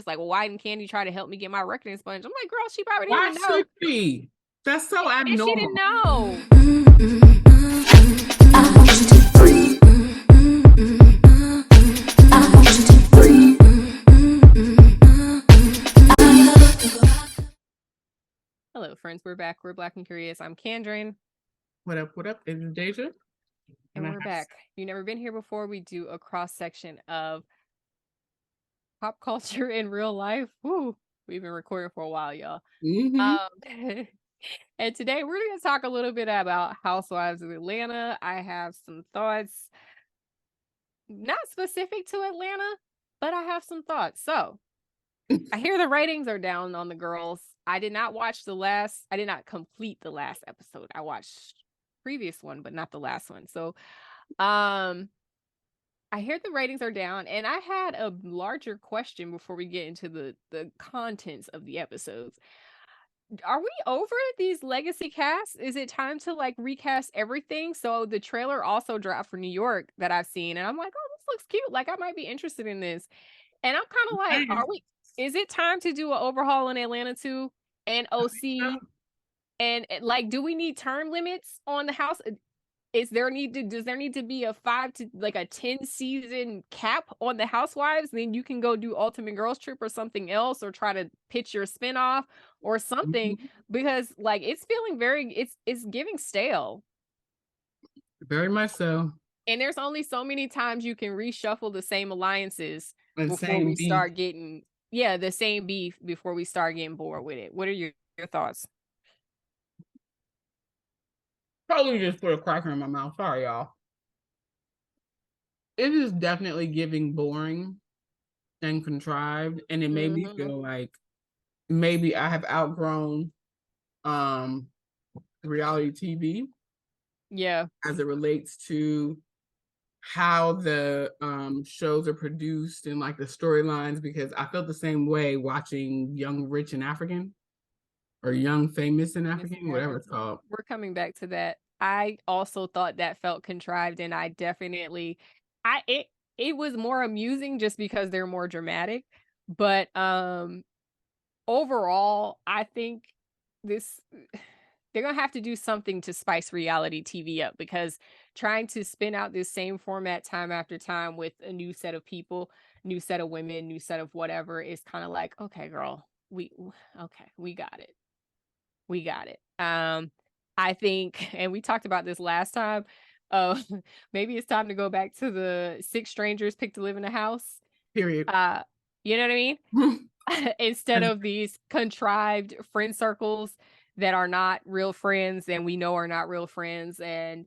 was like, well, why didn't Candy try to help me get my record expunged? I'm like, girl, she probably didn't Why even know. should she? That's so And she didn't abnormal. know. Hello, friends. We're back. We're Black and Curious. I'm Kendrin. What up? What up? This is Deja. And we're back. You've never been here before. We do a cross section of pop culture in real life. Woo. We've been recording for a while, y'all. And today we're going to talk a little bit about Housewives of Atlanta. I have some thoughts, not specific to Atlanta, but I have some thoughts. So I hear the ratings are down on the girls. I did not complete the last episode. I watched previous one, but not the last one. So, I hear the ratings are down, and I had a larger question before we get into the contents of the episodes. Are we over these legacy casts? Is it time to like recast everything? So the trailer also dropped for New York that I've seen, and I'm like, oh, this looks cute. Like I might be interested in this. And I'm kind of like, is it time to do an overhaul in Atlanta too? And OC? And like, do we need term limits on the house? Does there need to be a 10 season cap on the Housewives? Then you can go do Ultimate Girls Trip or something else, or try to pitch your spinoff or something, because like it's feeling it's giving stale. Very much so. And there's only so many times you can reshuffle the same alliances before we start getting the same beef before we start getting bored with it. What are your thoughts? Probably just put a cracker in my mouth. Sorry, y'all. It is definitely giving boring and contrived, and it made me feel like maybe I have outgrown reality TV. Yeah. As it relates to how the shows are produced and like the storylines, because I felt the same way watching Young Rich and African or Young Famous and African, whatever it's called. We're coming back to that. I also thought that felt contrived, and I definitely it was more amusing just because they're more dramatic, but overall I think this they're gonna have to do something to spice reality TV up, because trying to spin out this same format time after time with a new set of people, new set of women, new set of whatever is kind of like, okay, girl, we got it. We got it. I think, and we talked about this last time, maybe it's time to go back to the 6 strangers picked to live in a house. Period. You know what I mean? Instead of these contrived friend circles that are not real friends and we know are not real friends. And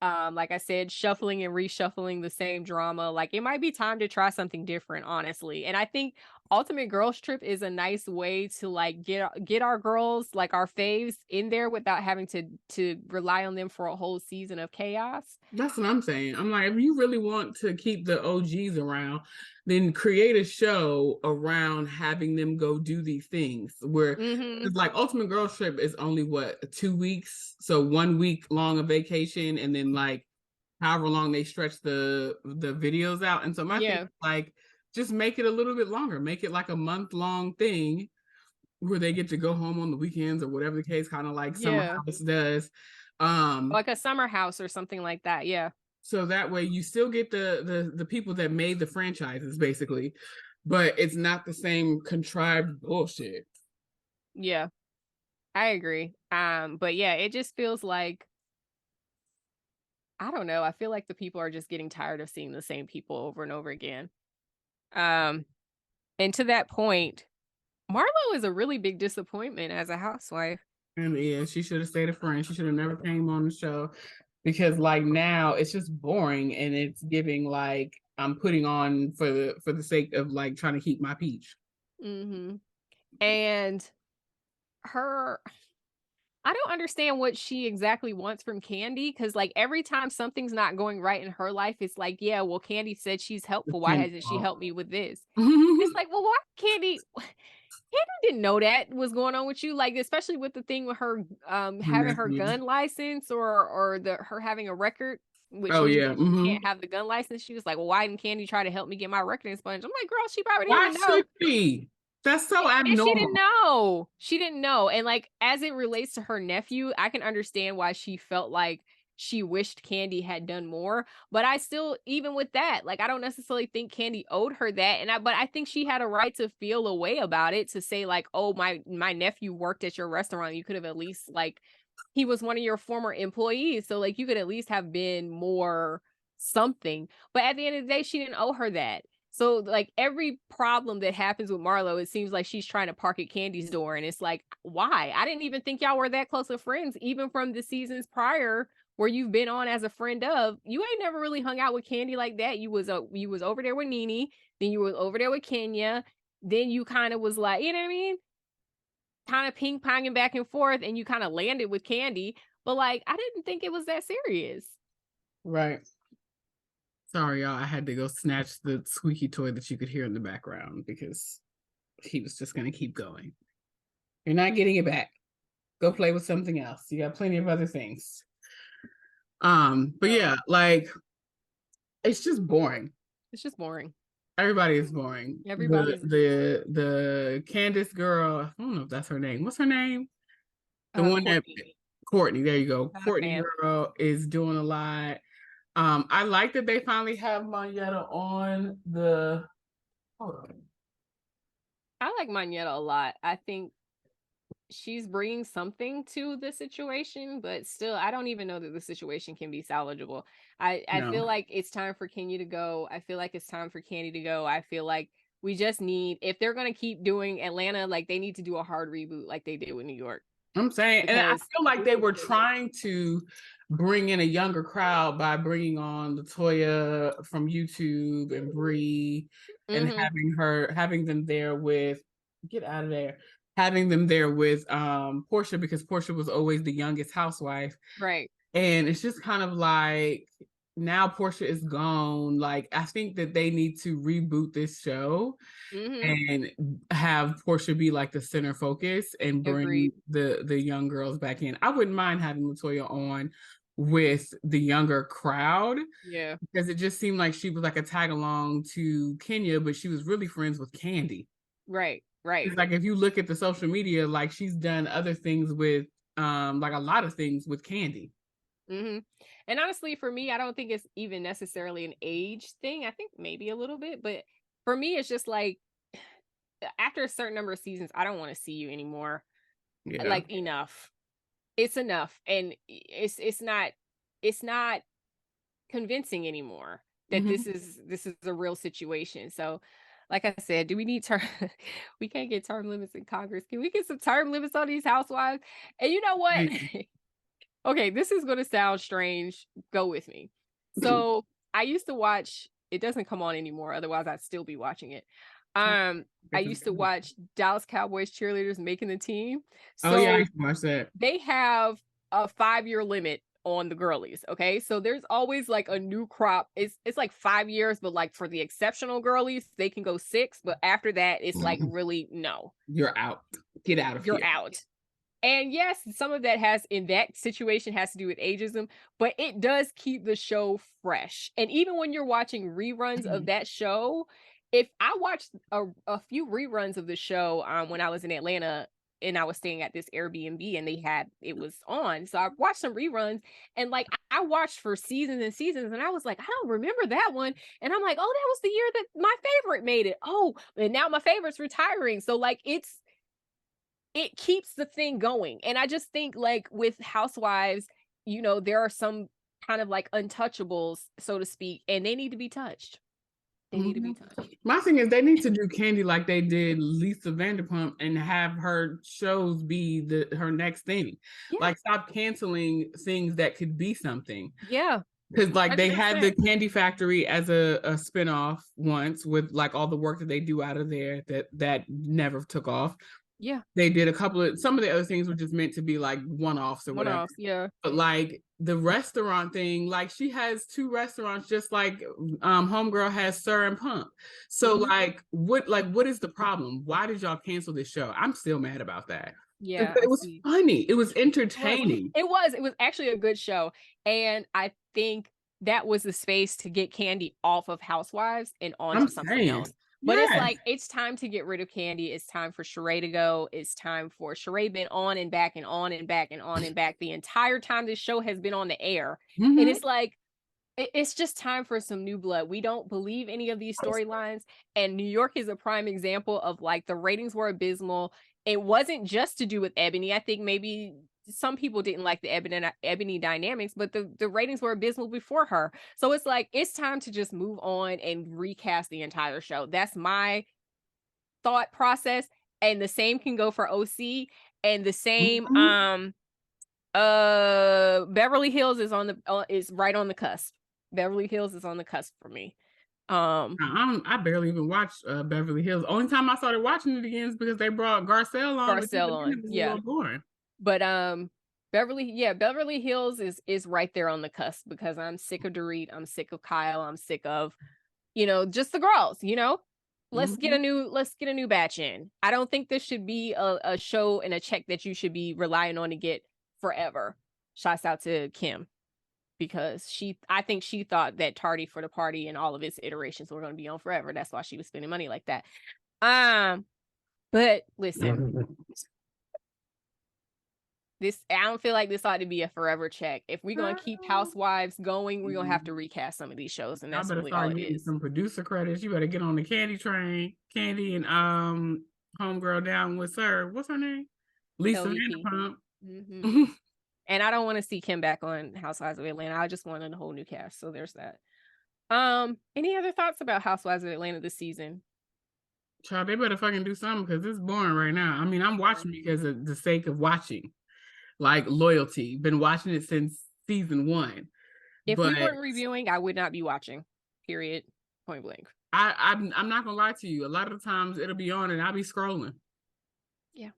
like I said, shuffling and reshuffling the same drama. Like it might be time to try something different, honestly. And I think Ultimate Girls Trip is a nice way to like get our girls, like our faves, in there without having to rely on them for a whole season of chaos. That's what I'm saying. I'm like, if you really want to keep the OGs around, then create a show around having them go do these things. Where it's like Ultimate Girls Trip is only 2 weeks, so 1 week long of vacation, and then like however long they stretch the videos out. And so my thing is like, just make it a little bit longer. Make it like a month-long thing where they get to go home on the weekends or whatever the case, kind of like Summer House does. Like a summer house or something like that. Yeah. So that way you still get the people that made the franchises, basically, but it's not the same contrived bullshit. Yeah, I agree. But yeah, it just feels like, I don't know. I feel like the people are just getting tired of seeing the same people over and over again. And to that point, Marlo is a really big disappointment as a housewife. And yeah, she should have stayed a friend. She should have never came on the show, because like now it's just boring and it's giving like I'm putting on for the sake of like trying to keep my peach. And her, I don't understand what she exactly wants from Candy, because like every time something's not going right in her life, it's like, yeah, well, Candy said she's helpful. Why hasn't she helped me with this? It's like, well, why Candy didn't know that was going on with you, like especially with the thing with her having her gun license or her having a record which Oh means yeah. she can't have the gun license. She was like, well, why didn't Candy try to help me get my record expunged? I'm like, girl, she probably didn't Why even know. should she? That's so And she didn't abnormal. know. She didn't know. And like, as it relates to her nephew, I can understand why she felt like she wished Candy had done more. But I still, even with that, like, I don't necessarily think Candy owed her that. But I think she had a right to feel a way about it, to say like, oh, my nephew worked at your restaurant. You could have at least, like, he was one of your former employees. So like, you could at least have been more something. But at the end of the day, she didn't owe her that. So like, every problem that happens with Marlo, it seems like she's trying to park at Candy's door. And it's like, why? I didn't even think y'all were that close of friends, even from the seasons prior where you've been on as a friend of. You ain't never really hung out with Candy like that. You was over there with Nene, then you were over there with Kenya, then you kind of was like, you know what I mean? Kind of ping-ponging back and forth, and you kind of landed with Candy. But like, I didn't think it was that serious. Right. Sorry, y'all. I had to go snatch the squeaky toy that you could hear in the background because he was just going to keep going. You're not getting it back. Go play with something else. You got plenty of other things. But yeah, like, it's just boring. It's just boring. Everybody is boring. Everybody's the Candace girl. I don't know if that's her name. What's her name? The one Courtney. that Courtney. There you go. Not Courtney girl is doing a lot. I like that they finally have Monyetta on the. Hold on. I like Monyetta a lot. I think she's bringing something to the situation, but still, I don't even know that the situation can be salvageable. I feel like it's time for Kenya to go. I feel like it's time for Candy to go. I feel like we just need, if they're going to keep doing Atlanta, like, they need to do a hard reboot like they did with New York. I'm saying, and I feel like they were trying to bring in a younger crowd by bringing on Latoya from YouTube and Bree, and having them there with, get out of there, having them there with Portia, because Portia was always the youngest housewife. Right. And it's just kind of like, now Portia is gone. Like, I think that they need to reboot this show and have Portia be like the center focus and bring the young girls back in. I wouldn't mind having Latoya on with the younger crowd. Yeah. Because it just seemed like she was like a tag along to Kenya, but she was really friends with Candy. Right. Right. It's like, if you look at the social media, like, she's done other things with like a lot of things with Candy. And honestly, for me, I don't think it's even necessarily an age thing. I think maybe a little bit, but for me, it's just like, after a certain number of seasons, I don't want to see you anymore. Yeah. Like, enough. It's enough. And it's not convincing anymore that this is a real situation. So, like I said, do we need term? We can't get term limits in Congress. Can we get some term limits on these housewives? And you know what? Okay, this is going to sound strange. Go with me. So I used to watch, it doesn't come on anymore. Otherwise, I'd still be watching it. I used to watch Dallas Cowboys cheerleaders making the team. So I used to watch that. They have a 5-year limit on the girlies. Okay. So there's always like a new crop. It's like 5 years, but like, for the exceptional girlies, they can go 6. But after that, it's like, really, no. You're out. Get out of here. You're out. And yes, some of that in that situation has to do with ageism, but it does keep the show fresh. And even when you're watching reruns of that show, if I watched a few reruns of the show when I was in Atlanta and I was staying at this Airbnb and it was on. So I watched some reruns, and like, I watched for seasons and seasons, and I was like, I don't remember that one. And I'm like, oh, that was the year that my favorite made it. Oh, and now my favorite's retiring. So like, it keeps the thing going. And I just think, like, with Housewives, you know, there are some kind of like untouchables, so to speak, and they need to be touched. They need to be touched. My thing is, they need to do Candy like they did Lisa Vanderpump and have her shows be her next thing. Yeah. Like, stop canceling things that could be something. Yeah. Because like 100%. They had the Candy Factory as a spinoff once, with like all the work that they do out of there that never took off. Yeah. They did some of the other things were just meant to be like one-offs or whatever. Yeah. But like the restaurant thing, like, she has 2 restaurants, just like Homegirl has Sir and Pump. So like, what is the problem? Why did y'all cancel this show? I'm still mad about that. Yeah. It was funny. It was entertaining. It was actually a good show. And I think that was the space to get Candy off of Housewives and onto something else. But yes. it's like, it's time to get rid of Candy. It's time for Sheree to go. It's time for Sheree been on and back and on and back and on and back the entire time this show has been on the air. And it's like, it's just time for some new blood. We don't believe any of these storylines. And New York is a prime example of like, the ratings were abysmal. It wasn't just to do with Ebony. I think maybe some people didn't like the Ebony dynamics, but the ratings were abysmal before her. So it's like, it's time to just move on and recast the entire show. That's my thought process. And the same can go for OC, and the same Beverly Hills is on the is right on the cusp. Beverly Hills is on the cusp for me. I barely even watched Beverly Hills. Only time I started watching it again is because they brought Garcelle on. Yeah. But Beverly Hills is right there on the cusp, because I'm sick of Dorit, I'm sick of Kyle, I'm sick of, just the girls, Let's get a new batch in. I don't think this should be a show and a check that you should be relying on to get forever. Shouts out to Kim, because I think she thought that Tardy for the Party and all of its iterations were going to be on forever. That's why she was spending money like that. But listen, I don't feel like this ought to be a forever check. If we're gonna keep Housewives going, we're gonna have to recast some of these shows, and that's really all it is. Some producer credits. You better get on the Candy train. Candy and homegirl down with her. What's her name? Lisa Vanderpump. And I don't want to see Kim back on Housewives of Atlanta. I just wanted a whole new cast. So there's that. Any other thoughts about Housewives of Atlanta this season? Child, they better fucking do something, because it's boring right now. I mean, I'm watching because of the sake of watching. Like loyalty. Been watching it since season 1. If we weren't reviewing, I would not be watching. Period. Point blank. I'm not gonna lie to you. A lot of the times it'll be on and I'll be scrolling. Yeah.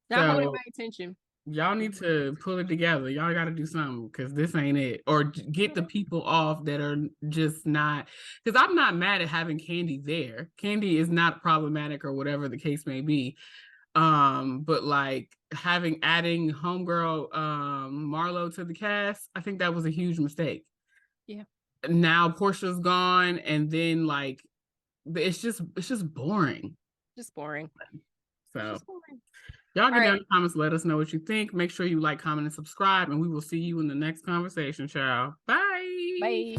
Not holding my attention. Y'all need to pull it together. Y'all got to do something, because this ain't it. Or get the people off that are just not. Because I'm not mad at having Candy there. Candy is not problematic or whatever the case may be. But like adding homegirl Marlo to the cast, I think that was a huge mistake. Yeah. Now Portia's gone, and then like it's just boring. Just boring. So y'all get down in the comments, let us know what you think. Make sure you like, comment, and subscribe, and we will see you in the next conversation, child. Bye. Bye.